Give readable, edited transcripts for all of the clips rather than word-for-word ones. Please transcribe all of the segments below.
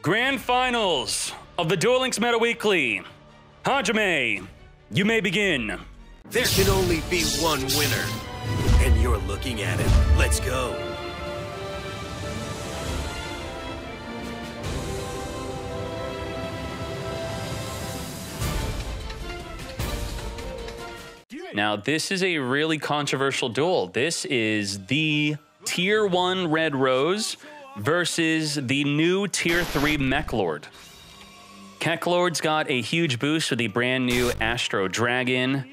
Grand Finals of the Duel Links Meta Weekly. Hajime, you may begin. There can only be one winner, and you're looking at it. Let's go. Now, this is a really controversial duel. This is the Tier 1 Red Rose versus the new Tier 3 Mech Lord. Mech Lord's got a huge boost with the brand new Astro Dragon,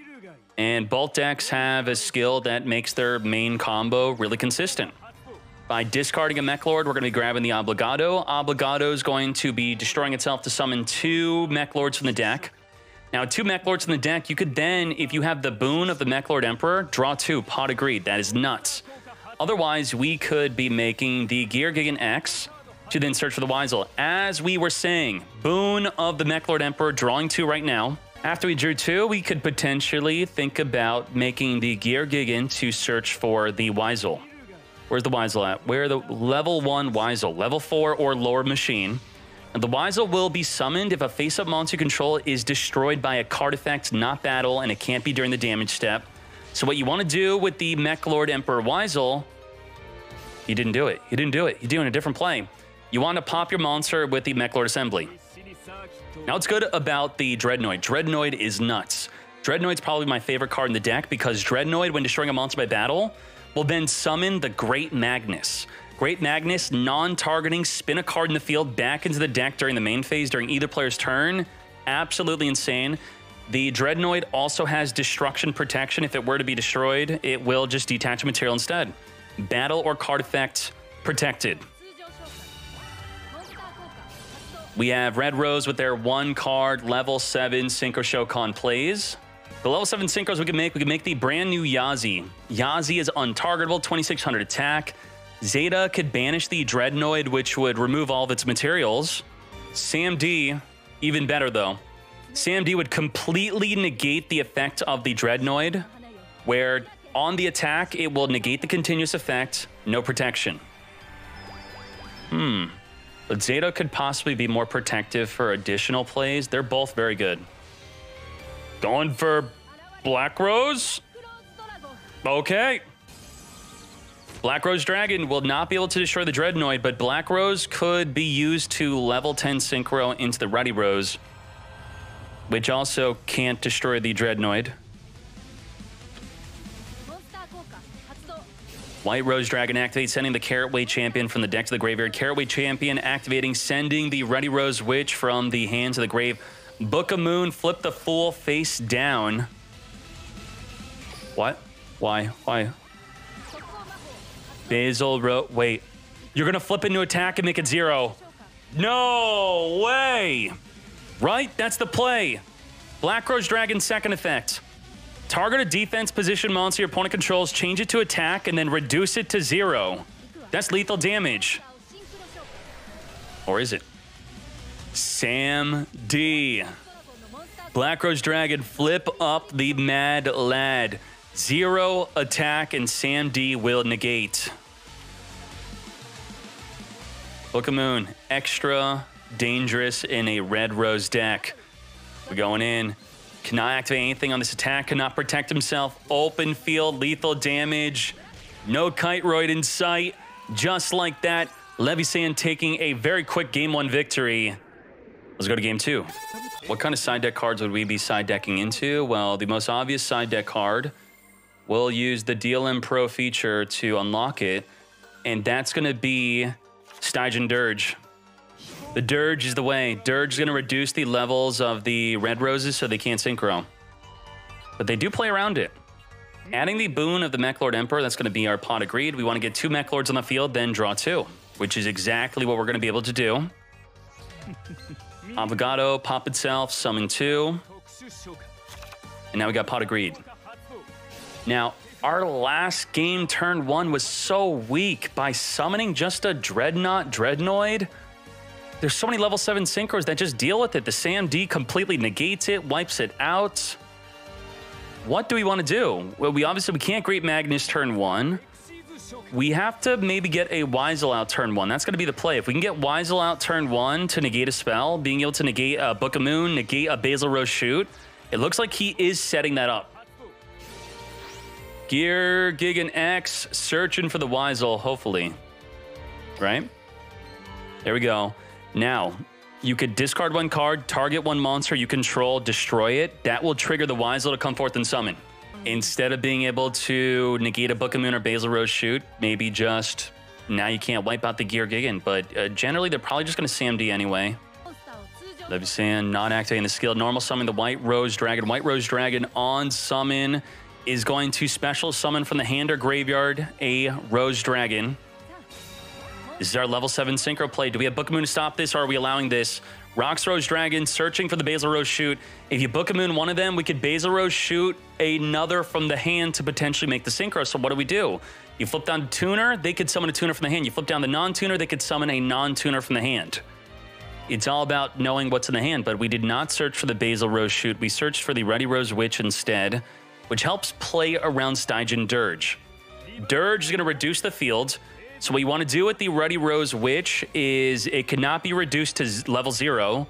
and both decks have a skill that makes their main combo really consistent. By discarding a Mech Lord, we're going to be grabbing the Obligado. Obligado is going to be destroying itself to summon 2 Mech Lords from the deck. Now, 2 Mech Lords in the deck, you could then, if you have the boon of the Mech Lord Emperor, draw 2, pot agreed. That is nuts. Otherwise, we could be making the Gear Gigan X to then search for the Weisel. As we were saying, boon of the Mech Lord Emperor, drawing 2 right now. After we drew 2, we could potentially think about making the Gear Gigan to search for the Weisel. Where's the Weisel at? Where the level 1 Weisel, level 4 or lower machine. And the Weisel will be summoned if a face-up monster you control is destroyed by a card effect, not battle, and it can't be during the damage step. So what you want to do with the Mech Lord Emperor Weisel, you didn't do it. You didn't do it. You're doing a different play. You want to pop your monster with the Mech Lord Assembly. Now, what's good about the Dreadnoid? Dreadnoid is nuts. Dreadnoid's probably my favorite card in the deck because Dreadnoid, when destroying a monster by battle, will then summon the Great Magnus. Great Magnus, non-targeting, spin a card in the field back into the deck during the main phase during either player's turn. Absolutely insane. The Dreadnoid also has destruction protection. If it were to be destroyed, it will just detach material instead. Battle or card effect protected. We have Red Rose with their 1-card level 7 Synchro Shokan plays. The level 7 synchros we can make the brand new Yazi. Yazi is untargetable, 2600 attack. Zeta could banish the Dreadnoid, which would remove all of its materials. Sam D, even better though. Sam D would completely negate the effect of the Dreadnoid, where on the attack, it will negate the continuous effect, no protection. But Zeta could possibly be more protective for additional plays. They're both very good. Going for Black Rose? Okay. Black Rose Dragon will not be able to destroy the Dreadnoid, but Black Rose could be used to level 10 Synchro into the Ruddy Rose, which also can't destroy the Dreadnoid. White Rose Dragon activates, sending the Carrotway Champion from the deck to the graveyard. Carrotway Champion activating, sending the Ruddy Rose Witch from the hands of the grave. Book of Moon, flip the Fool face down. What? Why? Basil wait. You're going to flip into attack and make it 0. No way. Right? That's the play. Black Rose Dragon second effect. Target a defense position monster your opponent controls, change it to attack, and then reduce it to 0. That's lethal damage. Or is it? Sam D. Black Rose Dragon, flip up the Mad Lad. 0 attack, and Sam D will negate. Book of Moon, extra dangerous in a Red Rose deck. We're going in. Cannot activate anything on this attack, cannot protect himself. Open field, lethal damage. No Kiteroid in sight. Just like that, Levisan taking a very quick Game 1 victory. Let's go to Game 2. What kind of side deck cards would we be side decking into? Well, the most obvious side deck card, we'll use the DLM Pro feature to unlock it, and that's going to be Stygian Dirge. The Dirge is the way. Dirge is going to reduce the levels of the Red Roses so they can't Synchro. But they do play around it. Adding the boon of the Mech Lord Emperor, that's going to be our pot agreed. We want to get 2 Mech Lords on the field, then draw 2, which is exactly what we're going to be able to do. Obligado, pop itself, summon 2. And now we got pot agreed. Now, our last game, turn 1, was so weak by summoning just a Dreadnoid. There's so many level 7 synchros that just deal with it. The Sam D completely negates it, wipes it out. What do we want to do? Well, we can't Great Magnus turn 1. we have to maybe get a Weisel out turn 1. That's going to be the play. If we can get Weisel out turn 1 to negate a spell, being able to negate a Book of Moon, negate a Basil Rose Shoot, it looks like he is setting that up. Gear, Gigan X, searching for the Weisel, hopefully. Right? There we go. Now, you could discard 1 card, target 1 monster you control, destroy it. That will trigger the Weisel to come forth and summon. Instead of being able to negate a Book of Moon or Basil Rose Shoot, maybe just, now you can't wipe out the Gear Gigan, but generally they're probably just going to SAMD anyway. Levisan not activating the skill. Normal summon the White Rose Dragon. White Rose Dragon on summon is going to special summon from the hand or graveyard a Rose Dragon. This is our level 7 Synchro play. Do we have Book of Moon to stop this, or are we allowing this? Rocks Rose Dragon searching for the Basil Rose Shoot. If you Book of Moon one of them, we could Basil Rose Shoot another from the hand to potentially make the Synchro. So what do? You flip down the Tuner, they could summon a Tuner from the hand. You flip down the non-Tuner, they could summon a non-Tuner from the hand. It's all about knowing what's in the hand, but we did not search for the Basil Rose Shoot. We searched for the Ruddy Rose Witch instead, which helps play around Stygian Dirge. Dirge is going to reduce the field. So what you want to do with the Ruddy Rose Witch is it cannot be reduced to level 0.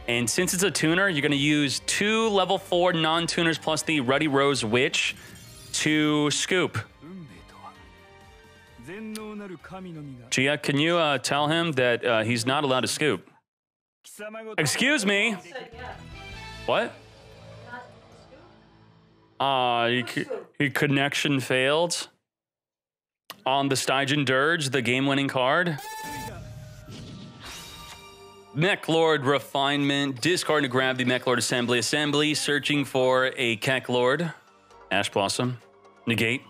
And since it's a tuner, you're going to use 2 level 4 non-tuners plus the Ruddy Rose Witch to scoop. Gia, can you tell him that he's not allowed to scoop? Excuse me? What? He connection failed. On the Stygian Dirge, the game-winning card. Mech Lord Refinement. Discard to grab the Mech Lord Assembly. Assembly searching for a Keck Lord. Ash Blossom. Negate.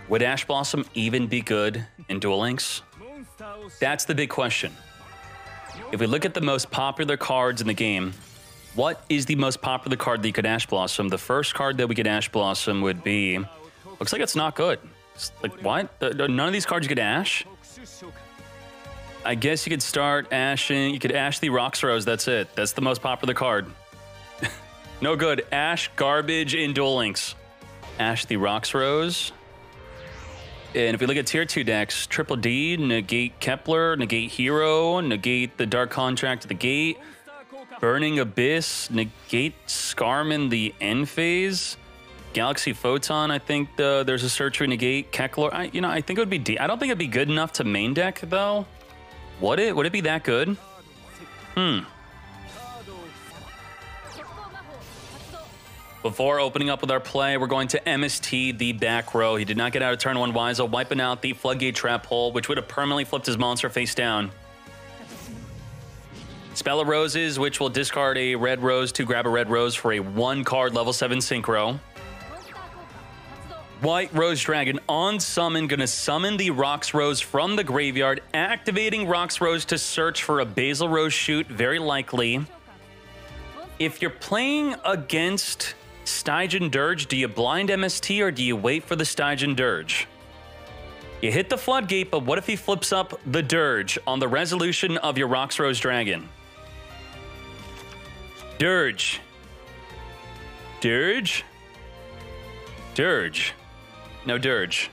Would Ash Blossom even be good in Duel Links? That's the big question. If we look at the most popular cards in the game, what is the most popular card that you could Ash Blossom? The first card that we could Ash Blossom would be... Looks like it's not good. Like, what? None of these cards you could Ash? I guess you could start Ashing. You could Ash the Rocks Rose. That's it. That's the most popular card. No good. Ash garbage in Duel Links. Ash the Rocks Rose. And if we look at tier 2 decks, Triple D, negate Kepler, negate Hero, negate the Dark Contract to the Gate, Burning Abyss, negate Scarman the End Phase. Galaxy Photon, I think there's a Searcher negate. Kekler, I think it would be I don't think it'd be good enough to main deck though. Would it be that good? Before opening up with our play, we're going to MST the back row. He did not get out of turn 1 Weisel, wiping out the Floodgate Trap Hole, which would have permanently flipped his monster face down. Spell of Roses, which will discard a red rose to grab a red rose for a 1-card level 7 Synchro. White Rose Dragon on summon, gonna summon the Rocks Rose from the graveyard, activating Rocks Rose to search for a Basil Rose Shoot, very likely. If you're playing against Stygian Dirge, do you blind MST or do you wait for the Stygian Dirge? You hit the Floodgate, but what if he flips up the Dirge on the resolution of your Rocks Rose Dragon? Dirge. Dirge? Dirge. No Dirge.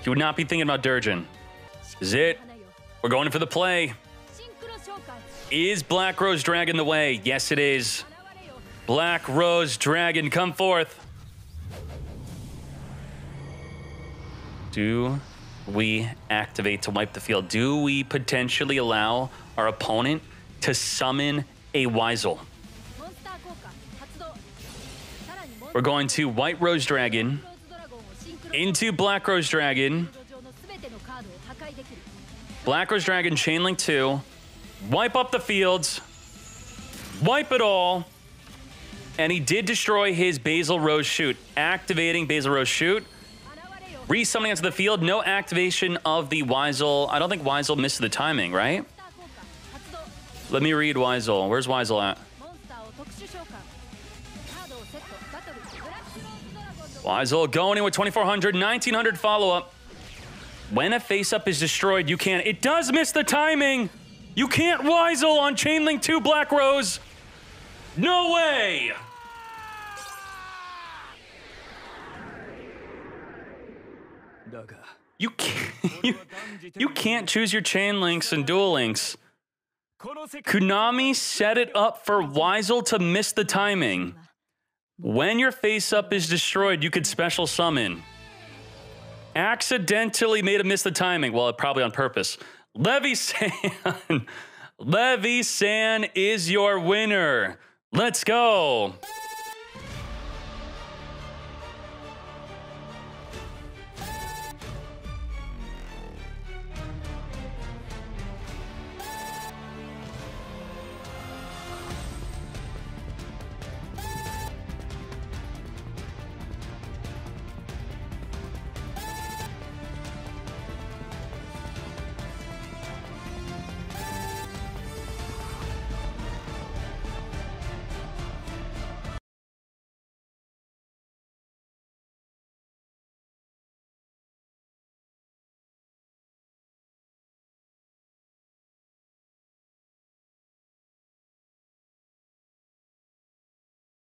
You would not be thinking about Dirging. This is it. We're going in for the play. Is Black Rose Dragon the way? Yes, it is. Black Rose Dragon, come forth. Do we activate to wipe the field? Do we potentially allow our opponent to summon a Weisel? We're going to White Rose Dragon into Black Rose Dragon. Black Rose Dragon, Chainlink 2. Wipe up the fields. Wipe it all. And he did destroy his Basil Rose Shoot. Activating Basil Rose Shoot. Resummoning onto the field. No activation of the Weisel. I don't think Weisel missed the timing, right? Let me read Weisel. Where's Weisel at? Weisel going in with 2,400, 1,900 follow-up. When a face-up is destroyed, you can't... It does miss the timing! You can't Weisel on Chainlink 2 Black Rose! No way! You can't choose your chain links and duel links. Konami set it up for Weisel to miss the timing. When your face-up is destroyed, you could special summon. Accidentally made him miss the timing. Well, probably on purpose. Levi-san is your winner. Let's go.